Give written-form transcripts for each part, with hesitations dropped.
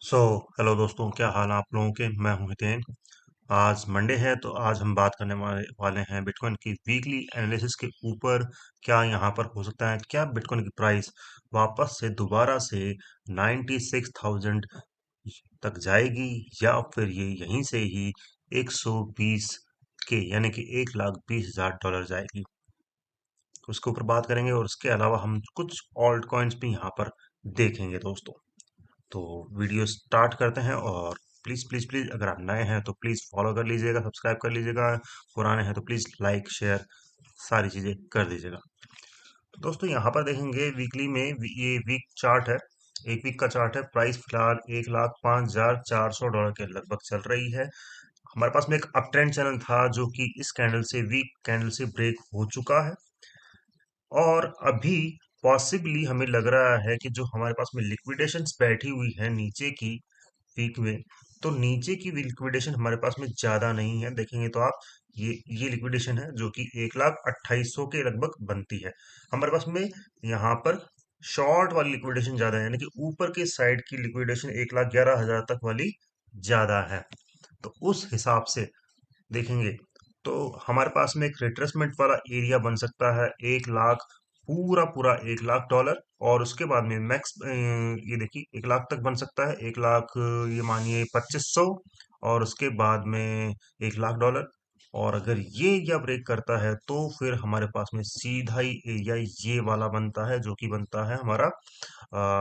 So hello दोस्तों, क्या हाल है आप लोगों के। मैं हूं हितेन। आज मंडे है तो आज हम बात करने वाले हैं बिटकॉइन की वीकली एनालिसिस के ऊपर। क्या यहां पर हो सकता है, क्या बिटकॉइन की प्राइस वापस से दोबारा से 96,000 तक जाएगी, या फिर ये यहीं से ही 120 के यानी कि 1,20,000 डॉलर जाएगी। उसके ऊपर बात करेंगे और उसके अलावा हम कुछ ऑल्ट कॉइन्स भी यहाँ पर देखेंगे दोस्तों। तो वीडियो स्टार्ट करते हैं। और प्लीज़ प्लीज़ प्लीज़ अगर आप नए हैं तो प्लीज़ फॉलो कर लीजिएगा, सब्सक्राइब कर लीजिएगा। पुराने हैं तो प्लीज़ लाइक शेयर सारी चीज़ें कर दीजिएगा। तो दोस्तों यहाँ पर देखेंगे वीकली में ये वीक चार्ट है। एक वीक का चार्ट है। प्राइस फिलहाल 1,05,400 डॉलर के लगभग चल रही है। हमारे पास में एक अप ट्रेंड चैनल था जो कि इस कैंडल से वीक कैंडल से ब्रेक हो चुका है। और अभी पॉसिबली हमें लग रहा है कि जो हमारे पास में लिक्विडेशंस बैठी हुई है नीचे की पीक में, तो नीचे की भी लिक्विडेशन हमारे पास में ज्यादा नहीं है। देखेंगे तो आप ये लिक्विडेशन है जो कि 1,28,000 के लगभग बनती है हमारे पास में। यहाँ पर शॉर्ट वाली लिक्विडेशन ज्यादा है, यानी कि ऊपर के साइड की लिक्विडेशन 1,11,000 तक वाली ज्यादा है। तो उस हिसाब से देखेंगे तो हमारे पास में एक रिट्रेसमेंट वाला एरिया बन सकता है 1 लाख, पूरा पूरा 1 लाख डॉलर। और उसके बाद में मैक्स ये देखिए 1 लाख तक बन सकता है, 1 लाख ये मानिए 2500। और उसके बाद में 1 लाख डॉलर। और अगर ये एरिया ब्रेक करता है तो फिर हमारे पास में सीधा ही एरिया ये वाला बनता है जो कि बनता है हमारा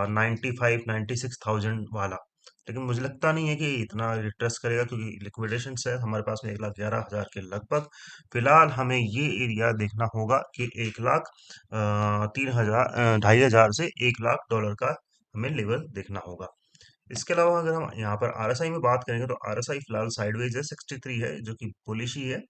96,000 वाला। लेकिन मुझे लगता नहीं है कि इतना रिट्रेस करेगा, क्योंकि लिक्विडेशन है हमारे पास में 1,11,000 के लगभग। फिलहाल हमें ये एरिया देखना होगा कि 1 लाख 3,000 2,500 से 1 लाख डॉलर का हमें लेवल देखना होगा। इसके अलावा अगर हम यहाँ पर आरएसआई में बात करेंगे तो आरएसआई फिलहाल साइडवेज है, 63 है जो कि बुलिश ही है।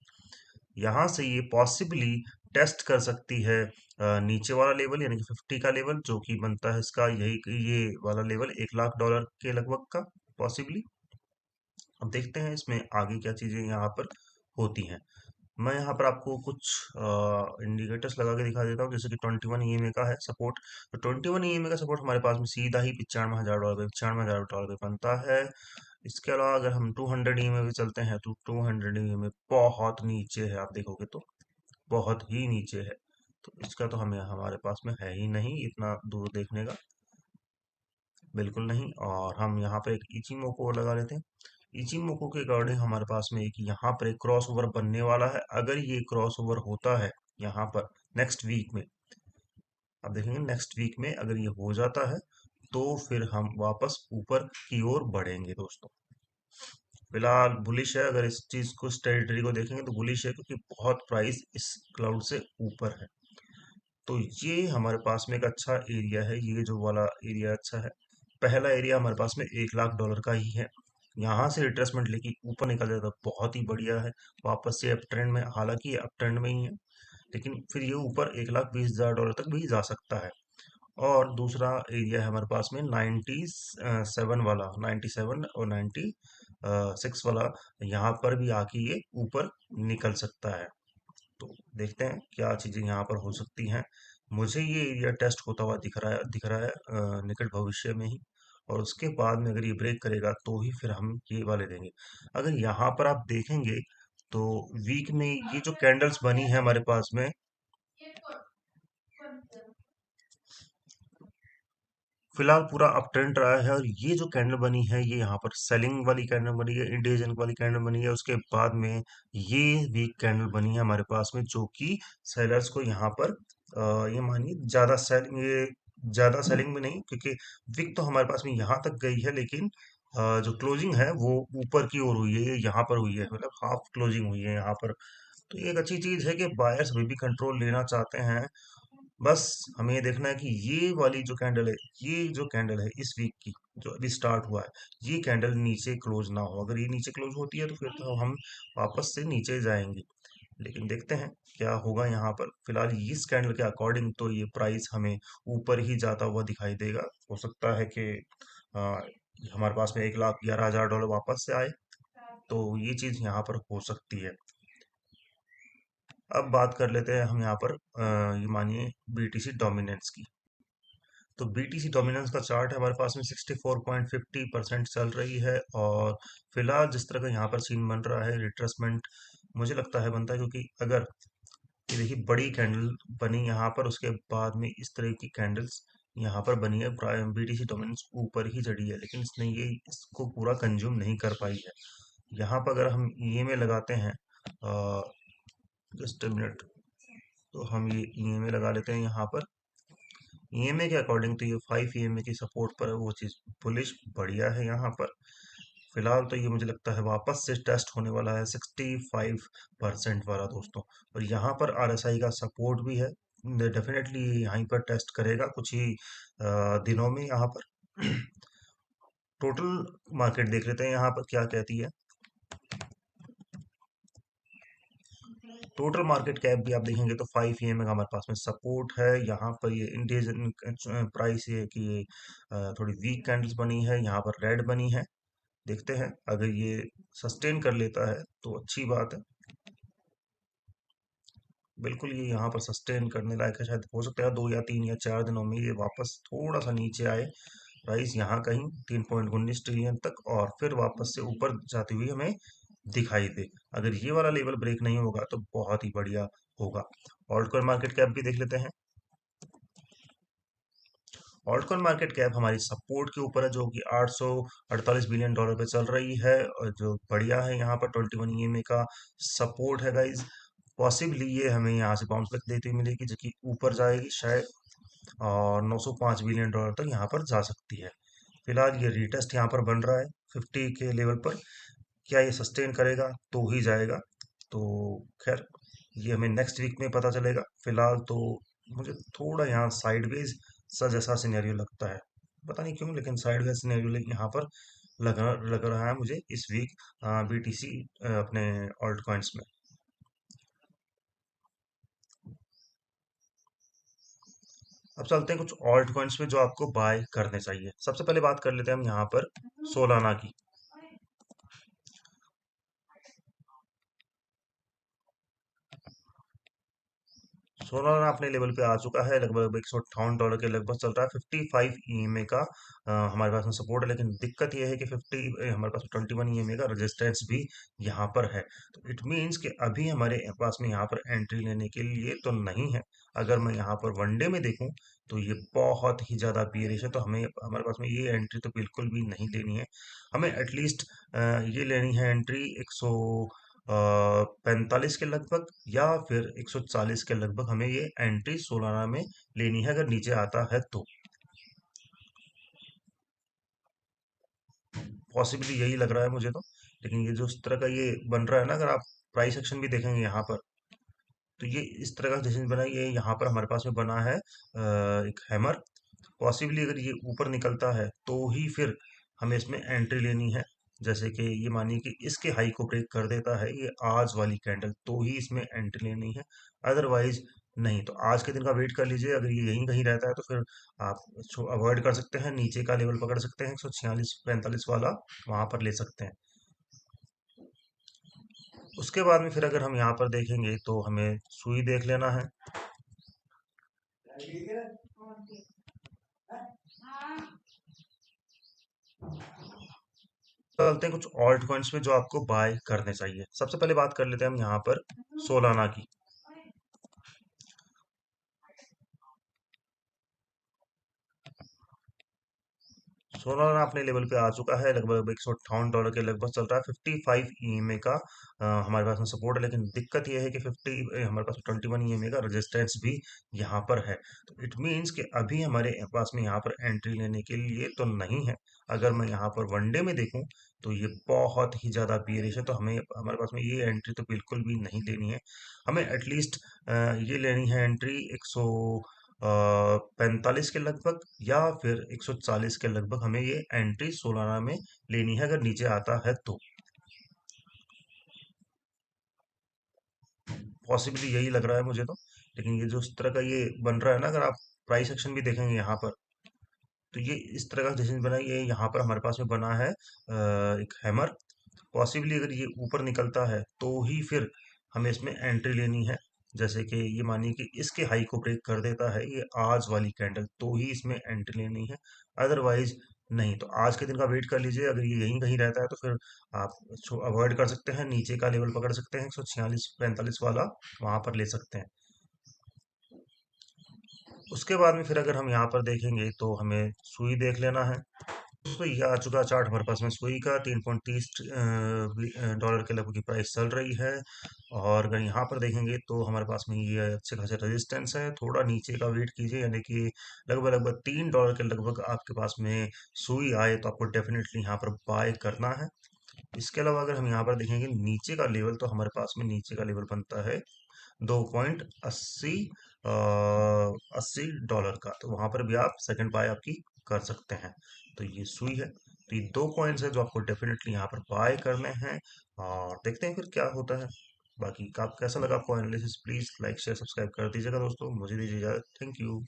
यहाँ से ये पॉसिबली टेस्ट कर सकती है नीचे वाला लेवल यानी कि 50 का लेवल, जो कि बनता है इसका यही ये वाला लेवल 1 लाख डॉलर के लगभग का पॉसिबली। अब देखते हैं इसमें आगे क्या चीजें यहाँ पर होती हैं। मैं यहाँ पर आपको कुछ इंडिकेटर्स लगा के दिखा देता हूँ, जैसे कि 21 EMA का है सपोर्ट। तो 21 EMA का सपोर्ट हमारे पास में सीधा ही 95,000 डॉलर पे बनता है। इसके अलावा अगर हम 200 EMA पे चलते हैं तो 200 EMA बहुत नीचे है, आप देखोगे तो बहुत ही नीचे है। तो इसका तो हमें हमारे पास में है ही नहीं इतना दूर देखने का, बिल्कुल नहीं। और हम यहाँ पे एक इचिमोको लगा लेते हैं। इचिमोको के अकॉर्डिंग हमारे पास में एक यहाँ पर एक क्रॉस ओवर बनने वाला है। अगर ये क्रॉस ओवर होता है यहाँ पर नेक्स्ट वीक में, आप देखेंगे नेक्स्ट वीक में अगर ये हो जाता है तो फिर हम वापस ऊपर की ओर बढ़ेंगे दोस्तों। फिलहाल बुलिश है, अगर इस चीज को इस टेरिटरी को देखेंगे तो बुलिश है, क्योंकि बहुत प्राइस इस क्लाउड से ऊपर है। तो ये हमारे पास में एक अच्छा एरिया है, ये जो वाला एरिया अच्छा है। पहला एरिया हमारे पास में 1 लाख डॉलर का ही है। यहाँ से रिट्रेसमेंट लेके ऊपर निकल जाता है बहुत ही बढ़िया है। वापस से अप ट्रेंड में, हालांकि ये अप ट्रेंड में ही है, लेकिन फिर ये ऊपर 1,20,000 डॉलर तक भी जा सकता है। और दूसरा एरिया है हमारे पास में 97 वाला, 97 और 96 वाला। यहाँ पर भी आके ये ऊपर निकल सकता है। तो देखते हैं क्या चीजें यहाँ पर हो सकती हैं। मुझे ये एरिया टेस्ट होता हुआ दिख रहा है निकट भविष्य में ही। और उसके बाद में अगर ये ब्रेक करेगा तो ही फिर हम ये वाले देंगे। अगर यहाँ पर आप देखेंगे तो वीक में ये जो कैंडल्स बनी है हमारे पास में, फिलहाल पूरा अप ट्रेंड रहा है। और ये जो कैंडल बनी है ये यहाँ पर सेलिंग वाली कैंडल बनी है, इंडियन वाली कैंडल बनी है। उसके बाद में ये वीक कैंडल बनी है हमारे पास में, जो कि सेलर्स को यहाँ पर ये मानिए ज्यादा सेलिंग में नहीं, क्योंकि विक तो हमारे पास में यहाँ तक गई है, लेकिन जो क्लोजिंग है वो ऊपर की ओर हुई है, ये यहाँ पर हुई है, मतलब हाफ क्लोजिंग हुई है यहाँ पर। तो ये एक अच्छी चीज है कि बायर्स अभी भी कंट्रोल लेना चाहते हैं। बस हमें ये देखना है कि ये वाली जो कैंडल है, ये जो कैंडल है इस वीक की जो अभी स्टार्ट हुआ है, ये कैंडल नीचे क्लोज ना हो। अगर ये नीचे क्लोज होती है तो फिर तो हम वापस से नीचे जाएंगे। लेकिन देखते हैं क्या होगा यहाँ पर। फिलहाल इस कैंडल के अकॉर्डिंग तो ये प्राइस हमें ऊपर ही जाता हुआ दिखाई देगा। हो सकता है कि आ, हमारे पास में 1,11,000 डॉलर वापस से आए, तो ये चीज यहाँ पर हो सकती है। अब बात कर लेते हैं हम यहाँ पर ये मानिए बीटीसी डोमिनेंस की। तो बीटीसी डोमिनेंस का चार्ट है हमारे पास में 64.50% चल रही है। और फिलहाल जिस तरह का यहाँ पर सीन बन रहा है, रिट्रेसमेंट मुझे लगता है बनता है, क्योंकि अगर ये देखिए बड़ी कैंडल बनी यहाँ पर, उसके बाद में इस तरह की कैंडल्स यहाँ पर बनी है, बीटीसी डोमिनेंस ऊपर ही चढ़ी है, लेकिन इसने ये इसको पूरा कंज्यूम नहीं कर पाई है। यहाँ पर अगर हम ईएमए लगाते हैं, जस्ट मिनट, तो हम ये ईएमए लगा लेते हैं यहाँ पर। ईएमए के अकॉर्डिंग तो ये 5 ईएमए की सपोर्ट पर है, वो चीज़ बुलिश बढ़िया है यहाँ पर। फिलहाल तो ये मुझे लगता है वापस से टेस्ट होने वाला है 65% वाला दोस्तों। और यहाँ पर आरएसआई का सपोर्ट भी है, डेफिनेटली यहीं पर टेस्ट करेगा कुछ ही दिनों में यहाँ पर। टोटल मार्केट देख लेते हैं यहाँ पर क्या कहती है। टोटल मार्केट कैप भी आप देखेंगे तो 5 ईएमए का हमारे पास में सपोर्ट है। यहाँ पर ये इंडियन प्राइस ये कि ये थोड़ी वीक कैंडल्स बनी है, यहाँ पर रेड बनी है। देखते हैं अगर ये सस्टेन कर लेता है तो अच्छी बात है। बिल्कुल ये यहाँ पर सस्टेन करने लायक है, शायद हो सकता है 2 या 3 या 4 दिनों में ये वापस थोड़ा सा नीचे आए, प्राइस यहाँ कहीं 3.19 ट्रिलियन तक, और फिर वापस से ऊपर जाती हुई हमें दिखाई दे। अगर ये वाला लेवल ब्रेक नहीं होगा तो बहुत ही बढ़िया होगा। ऑल्ट कॉइन मार्केट कैप भी देख लेते हैं। ऑल्ट कॉइन मार्केट कैप हमारी सपोर्ट के ऊपर है, जो कि 848 बिलियन डॉलर पे चल रही है, और जो बढ़िया है यहाँ पर 21 ईएमए का सपोर्ट है गाइज। पॉसिबली ये हमें यहाँ से बाउंस बैक देती हुई मिलेगी, जो कि ऊपर जाएगी शायद, और 905 बिलियन डॉलर तक यहाँ पर जा सकती है। फिलहाल ये रीटेस्ट यहाँ पर बन रहा है 50 के लेवल पर। क्या ये सस्टेन करेगा तो ही जाएगा, तो खैर ये हमें नेक्स्ट वीक में पता चलेगा। फिलहाल तो मुझे थोड़ा यहाँ साइडवेज सा जैसा सिनेरियो लगता है, पता नहीं क्यों, लेकिन साइडवेज सिनेरियो यहाँ पर लग रहा है मुझे इस वीक बीटीसी अपने ऑल्ट कॉइन्स में। अब चलते हैं कुछ ऑल्ट कॉइन्स में जो आपको बाय करने चाहिए। सबसे पहले बात कर लेते हैं हम यहाँ पर सोलाना की। सोलाना अपने लेवल पे आ चुका है, लगभग $158 के लगभग चल रहा है। 55 ईएमए का हमारे पास में सपोर्ट है, लेकिन दिक्कत यह है कि 50 हमारे पास 21 ईएमए का रेजिस्टेंस भी यहाँ पर है। तो इट मीन्स कि अभी हमारे पास में यहाँ पर एंट्री लेने के लिए तो नहीं है। अगर मैं यहाँ पर वनडे में देखूँ तो ये बहुत ही ज़्यादा बियरिश है, तो हमें हमारे पास में ये एंट्री तो बिल्कुल भी नहीं लेनी है। हमें एटलीस्ट ये लेनी है एंट्री 145 के लगभग, या फिर 140 के लगभग हमें ये एंट्री सोलाना में लेनी है, अगर नीचे आता है तो। पॉसिबली यही लग रहा है मुझे तो, लेकिन ये जो इस तरह का ये बन रहा है ना, अगर आप प्राइस एक्शन भी देखेंगे यहाँ पर, तो ये इस तरह का जैसे बना, ये यहाँ पर हमारे पास में बना है एक हैमर। पॉसिबली अगर ये ऊपर निकलता है तो ही फिर हमें इसमें एंट्री लेनी है। जैसे कि ये मानिए कि इसके हाई को ब्रेक कर देता है ये आज वाली कैंडल, तो ही इसमें एंट्री लेनी है, अदरवाइज नहीं। तो आज के दिन का वेट कर लीजिए, अगर ये यहीं कहीं रहता है तो फिर आप अवॉइड कर सकते हैं, नीचे का लेवल पकड़ सकते हैं 146-45 वाला, वहां पर ले सकते हैं। उसके बाद में फिर अगर हम यहाँ पर देखेंगे तो हमें सुई देख लेना है। चलते हैं कुछ ऑल्ट कॉइन्स में जो आपको बाय करने चाहिए। सबसे पहले बात कर लेते हैं हम यहाँ पर सोलाना की। सोलाना अपने लेवल पे आ चुका है, लगभग $158 के लगभग चल रहा है। 55 ईएमए का हमारे पास में सपोर्ट है, लेकिन दिक्कत यह है कि 50 हमारे पास 21 ईएमए का रेजिस्टेंस भी यहाँ पर है। तो इट मीन्स कि अभी हमारे पास में यहाँ पर एंट्री लेने के लिए तो नहीं है। अगर मैं यहाँ पर वनडे में देखूँ तो ये बहुत ही ज़्यादा बियरिश है, तो हमें हमारे पास में ये एंट्री तो बिल्कुल भी नहीं लेनी है। हमें एटलीस्ट ये लेनी है एंट्री 145 के लगभग, या फिर 140 के लगभग हमें ये एंट्री सोलाना में लेनी है, अगर नीचे आता है तो। पॉसिबली यही लग रहा है मुझे तो, लेकिन ये जो इस तरह का ये बन रहा है ना, अगर आप प्राइस एक्शन भी देखेंगे यहाँ पर, तो ये इस तरह का जैसे बना, ये यहाँ पर हमारे पास में बना है एक हैमर। पॉसिबली अगर ये ऊपर निकलता है तो ही फिर हमें इसमें एंट्री लेनी है। जैसे कि ये मानिए कि इसके हाई को ब्रेक कर देता है ये आज वाली कैंडल, तो ही इसमें एंट्री लेनी है, अदरवाइज नहीं। तो आज के दिन का वेट कर लीजिए, अगर ये यहीं कहीं रहता है तो फिर आप अवॉइड कर सकते हैं, नीचे का लेवल पकड़ सकते हैं 146-45 वाला, वहां पर ले सकते हैं। उसके बाद में फिर अगर हम यहाँ पर देखेंगे तो हमें सुई देख लेना है। तो ये आ चुका चार्ट हमारे पास में सुई का, 3.30 डॉलर के लगभग की प्राइस चल रही है। और अगर यहाँ पर देखेंगे तो हमारे पास में ये अच्छे खासे रेजिस्टेंस है, थोड़ा नीचे का वेट कीजिए, यानी कि लगभग लगभग $3 के लगभग आपके पास में सुई आए तो आपको डेफिनेटली यहाँ पर बाय करना है। इसके अलावा अगर हम यहाँ पर देखेंगे नीचे का लेवल, तो हमारे पास में नीचे का लेवल बनता है 2.80 $80 का, तो वहां पर भी आप सेकंड बाय आपकी कर सकते हैं। तो ये सुई है, तो ये दो कॉइन्स है जो आपको डेफिनेटली यहाँ पर बाय करने हैं, और देखते हैं फिर क्या होता है। बाकी आप कैसा लगा आपको analysis, please like share subscribe कर दीजिएगा दोस्तों, मुझे दीजिए इजाजत, थैंक यू।